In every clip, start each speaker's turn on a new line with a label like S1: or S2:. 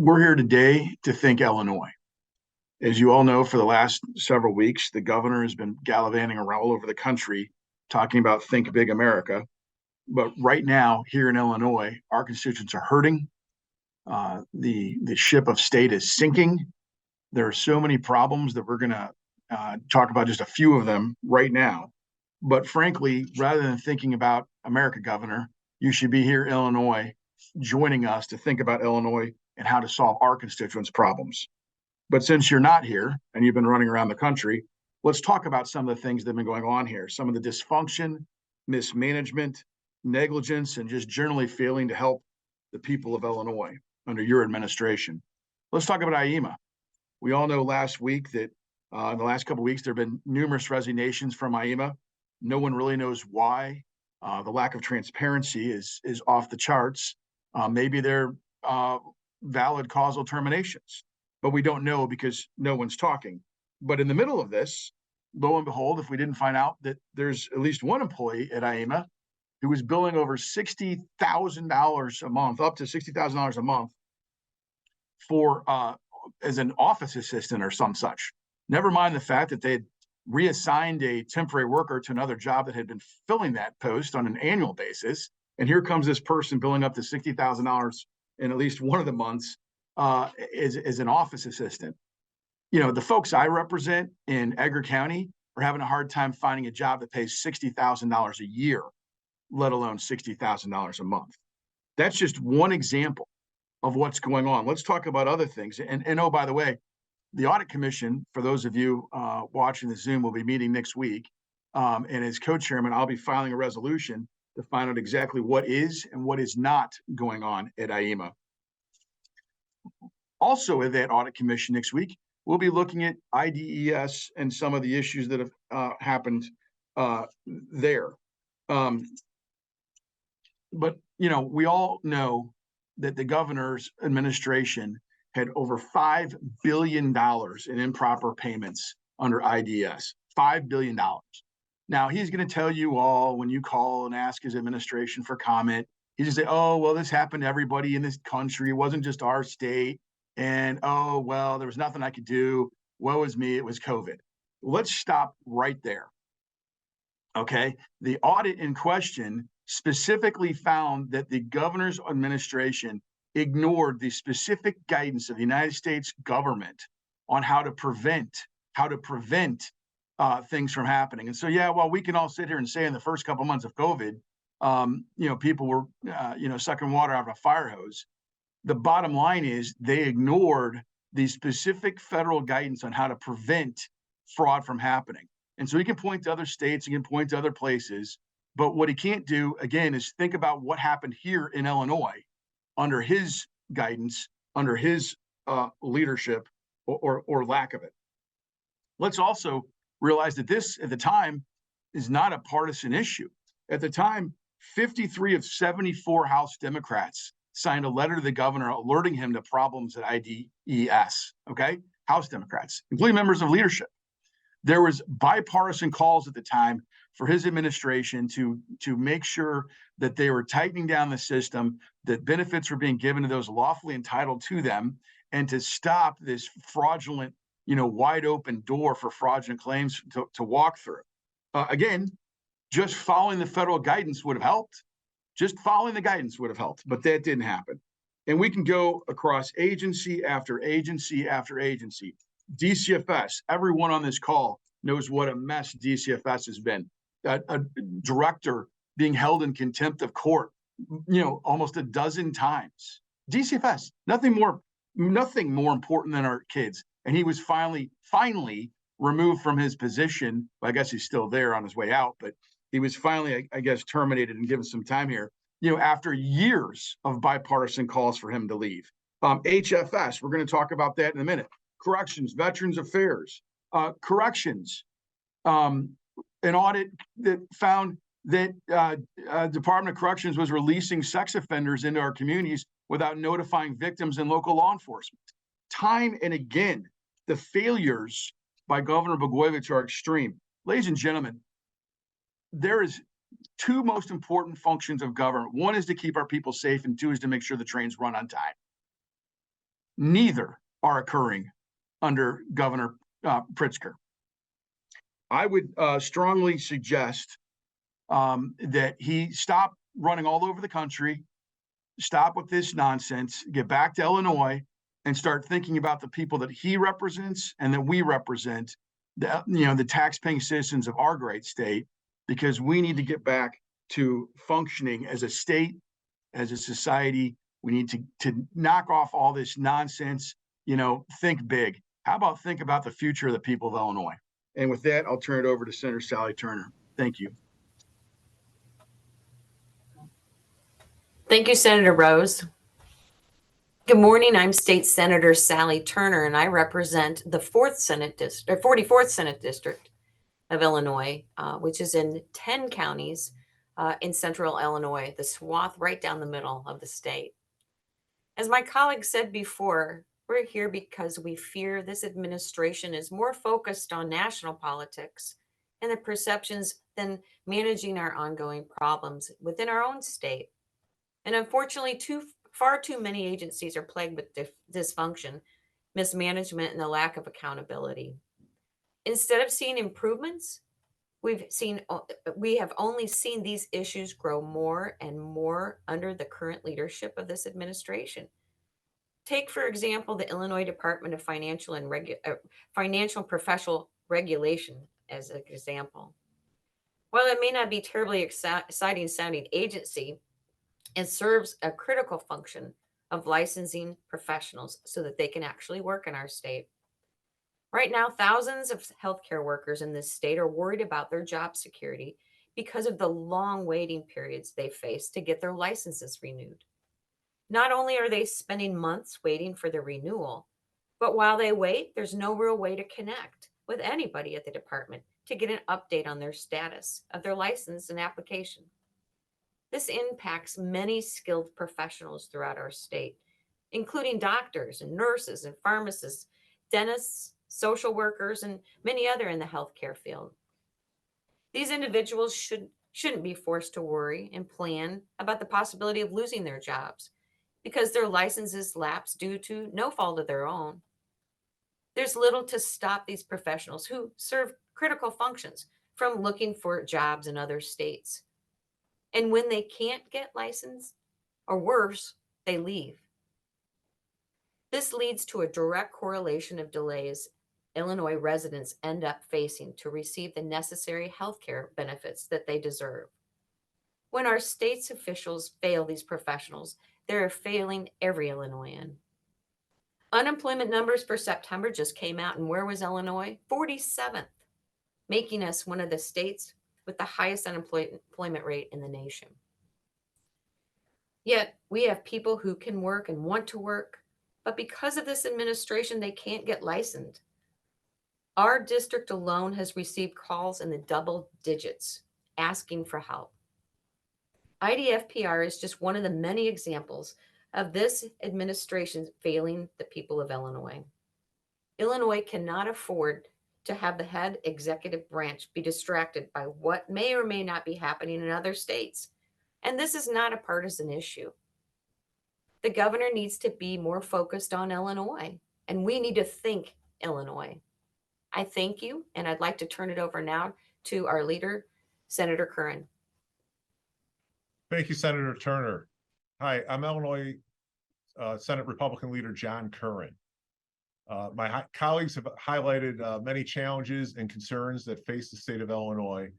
S1: We're here today to think Illinois. As you all know, for the last several weeks, the governor has been gallivanting around all over the country talking about Think Big America. But right now, here in Illinois, our constituents are hurting. The ship of state is sinking. There are so many problems that we're going to talk about just a few of them right now. But frankly, rather than thinking about America, Governor, you should be here, Illinois, joining us to think about Illinois and how to solve our constituents' problems. But since you're not here and you've been running around the country, let's talk about some of the things that have been going on here. Some of the dysfunction, mismanagement, negligence, and just generally failing to help the people of Illinois under your administration. Let's talk about IEMA. We all know last week that in the last couple of weeks, there have been numerous resignations from IEMA. No one really knows why. The lack of transparency is off the charts. Maybe they're valid causal terminations, but we don't know because no one's talking. But in the middle of this, lo and behold, if we didn't find out that there's at least one employee at IEMA who was billing over $60,000 a month, up to $60,000 a month for as an office assistant or some such. Never mind the fact that they had reassigned a temporary worker to another job that had been filling that post on an annual basis. And here comes this person billing up to $60,000 in at least one of the months as an office assistant. You know, the folks I represent in Edgar County are having a hard time finding a job that pays $60,000 a year, let alone $60,000 a month. That's just one example of what's going on. Let's talk about other things. And oh, by the way, the Audit Commission, for those of you watching the Zoom, will be meeting next week. And as co-chairman, I'll be filing a resolution to find out exactly what is and what is not going on at IEMA. Also at that Audit Commission next week, we'll be looking at IDES and some of the issues that have happened there. But, you know, we all know that the governor's administration had over $5 billion in improper payments under IDS, $5 billion. Now, he's going to tell you all when you call and ask his administration for comment, he's going to say, oh, well, this happened to everybody in this country. It wasn't just our state. And, oh, well, there was nothing I could do. Woe is me. It was COVID. Let's stop right there. Okay. The audit in question specifically found that the governor's administration ignored the specific guidance of the United States government on how to prevent things from happening. And so, yeah, well, we can all sit here and say in the first couple of months of COVID, you know, people were, sucking water out of a fire hose. The bottom line is they ignored the specific federal guidance on how to prevent fraud from happening. And so he can point to other states, he can point to other places, but what he can't do, again, is think about what happened here in Illinois under his guidance, under his leadership or lack of it. Let's also realize that this, at the time, is not a partisan issue. At the time, 53 of 74 House Democrats signed a letter to the governor alerting him to problems at IDES, okay? House Democrats, including members of leadership. There was bipartisan calls at the time for his administration to make sure that they were tightening down the system, that benefits were being given to those lawfully entitled to them, and to stop this fraudulent, wide open door for fraudulent claims to walk through. Again, just following the federal guidance would have helped. Just following the guidance would have helped, but that didn't happen. And we can go across agency after agency after agency. DCFS, everyone on this call knows what a mess DCFS has been. A director being held in contempt of court, almost a dozen times. DCFS, nothing more important than our kids. And he was finally removed from his position. Well, I guess he's still there on his way out, but he was finally, I guess, terminated and given some time here, after years of bipartisan calls for him to leave. HFS, we're going to talk about that in a minute. Corrections, Veterans Affairs, corrections, an audit that found that Department of Corrections was releasing sex offenders into our communities without notifying victims and local law enforcement. Time and again, the failures by Governor Blagojevich are extreme. Ladies and gentlemen, there is two most important functions of government. One is to keep our people safe, and two is to make sure the trains run on time. Neither are occurring under Governor Pritzker. I would strongly suggest that he stop running all over the country, stop with this nonsense, get back to Illinois, and start thinking about the people that he represents and that we represent, the tax-paying citizens of our great state, because we need to get back to functioning as a state, as a society. We need to knock off all this nonsense, think big. How about think about the future of the people of Illinois? And with that, I'll turn it over to Senator Sally Turner. Thank you.
S2: Thank you, Senator Rose. Good morning. I'm State Senator Sally Turner, and I represent the 44th Senate District of Illinois, which is in 10 counties in central Illinois, the swath right down the middle of the state. As my colleague said before, we're here because we fear this administration is more focused on national politics and the perceptions than managing our ongoing problems within our own state. And unfortunately, far too many agencies are plagued with dysfunction, mismanagement, and the lack of accountability. Instead of seeing improvements, we have only seen these issues grow more and more under the current leadership of this administration. Take, for example, the Illinois Department of Financial and Professional Regulation as an example. While it may not be terribly exciting sounding agency, it serves a critical function of licensing professionals so that they can actually work in our state. Right now, thousands of healthcare workers in this state are worried about their job security because of the long waiting periods they face to get their licenses renewed. Not only are they spending months waiting for the renewal, but while they wait, there's no real way to connect with anybody at the department to get an update on their status of their license and application. This impacts many skilled professionals throughout our state, including doctors and nurses and pharmacists, dentists, social workers, and many other in the healthcare field. These individuals shouldn't be forced to worry and plan about the possibility of losing their jobs because their licenses lapse due to no fault of their own. There's little to stop these professionals who serve critical functions from looking for jobs in other states. And when they can't get licensed, or worse, they leave. This leads to a direct correlation of delays Illinois residents end up facing to receive the necessary healthcare benefits that they deserve. When our state's officials fail these professionals, they're failing every Illinoisan. Unemployment numbers for September just came out, and where was Illinois? 47th, making us one of the states with the highest unemployment rate in the nation. Yet we have people who can work and want to work, but because of this administration, they can't get licensed. Our district alone has received calls in the double digits asking for help. IDFPR is just one of the many examples of this administration failing the people of Illinois. Illinois cannot afford to have the head executive branch be distracted by what may or may not be happening in other states. And this is not a partisan issue. The governor needs to be more focused on Illinois, and we need to think Illinois. I thank you, and I'd like to turn it over now to our leader, Senator Curran.
S3: Thank you, Senator Turner. Hi, I'm Illinois Senate Republican leader John Curran. My colleagues have highlighted many challenges and concerns that face the state of Illinois.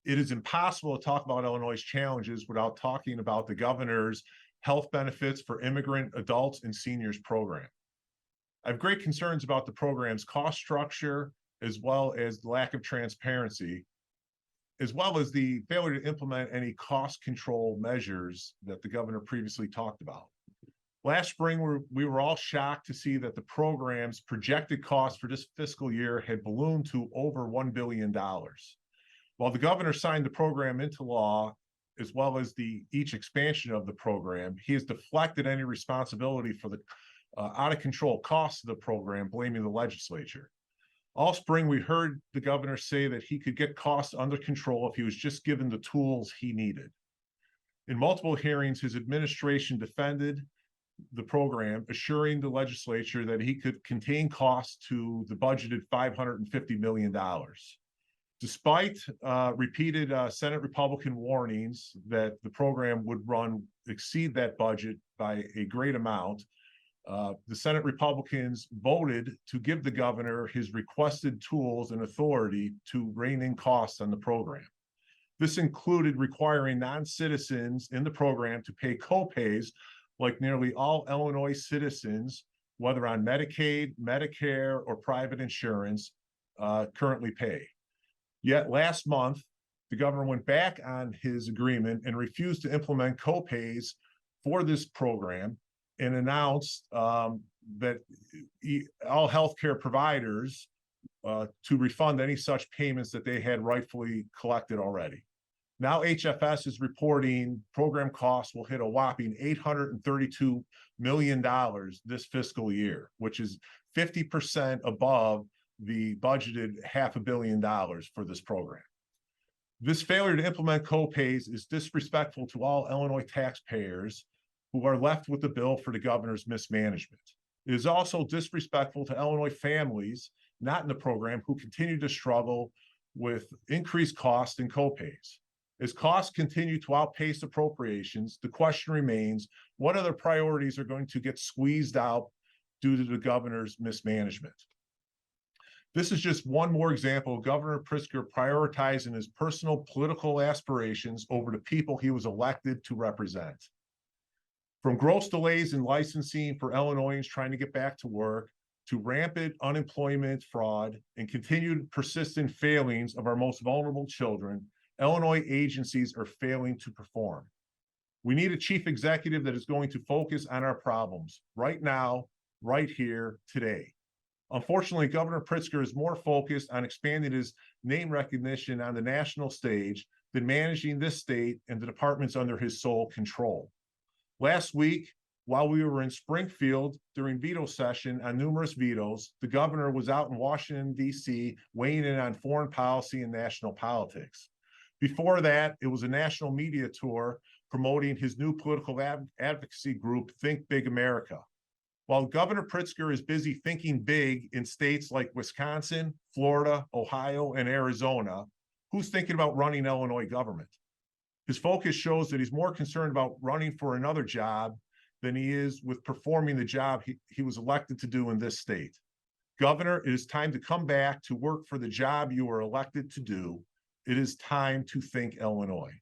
S3: It is impossible to talk about Illinois' challenges without talking about the governor's health benefits for immigrant adults and seniors program. I have great concerns about the program's cost structure, as well as the lack of transparency, as well as the failure to implement any cost control measures that the governor previously talked about. Last spring, we were all shocked to see that the program's projected cost for this fiscal year had ballooned to over $1 billion. While the governor signed the program into law, as well as each expansion of the program, he has deflected any responsibility for the out-of-control costs of the program, blaming the legislature. All spring, we heard the governor say that he could get costs under control if he was just given the tools he needed. In multiple hearings, his administration defended the program, assuring the legislature that he could contain costs to the budgeted $550 million. Despite repeated Senate Republican warnings that the program would exceed that budget by a great amount, the Senate Republicans voted to give the governor his requested tools and authority to rein in costs on the program. This included requiring non-citizens in the program to pay co-pays like nearly all Illinois citizens, whether on Medicaid, Medicare, or private insurance, currently pay. Yet last month, the governor went back on his agreement and refused to implement co-pays for this program and announced that all healthcare providers to refund any such payments that they had rightfully collected already. Now HFS is reporting program costs will hit a whopping $832 million this fiscal year, which is 50% above the budgeted $500 million for this program. This failure to implement co-pays is disrespectful to all Illinois taxpayers who are left with the bill for the governor's mismanagement. It is also disrespectful to Illinois families not in the program who continue to struggle with increased costs and co-pays. As costs continue to outpace appropriations, the question remains, what other priorities are going to get squeezed out due to the governor's mismanagement? This is just one more example of Governor Pritzker prioritizing his personal political aspirations over the people he was elected to represent. From gross delays in licensing for Illinoisans trying to get back to work, to rampant unemployment fraud and continued persistent failings of our most vulnerable children, Illinois agencies are failing to perform. We need a chief executive that is going to focus on our problems right now, right here, today. Unfortunately, Governor Pritzker is more focused on expanding his name recognition on the national stage than managing this state and the departments under his sole control. Last week, while we were in Springfield during veto session on numerous vetoes, the governor was out in Washington, D.C., weighing in on foreign policy and national politics. Before that, it was a national media tour promoting his new political advocacy group, Think Big America. While Governor Pritzker is busy thinking big in states like Wisconsin, Florida, Ohio, and Arizona, who's thinking about running Illinois government? His focus shows that he's more concerned about running for another job than he is with performing the job he was elected to do in this state. Governor, it is time to come back to work for the job you were elected to do. It is time to think Illinois.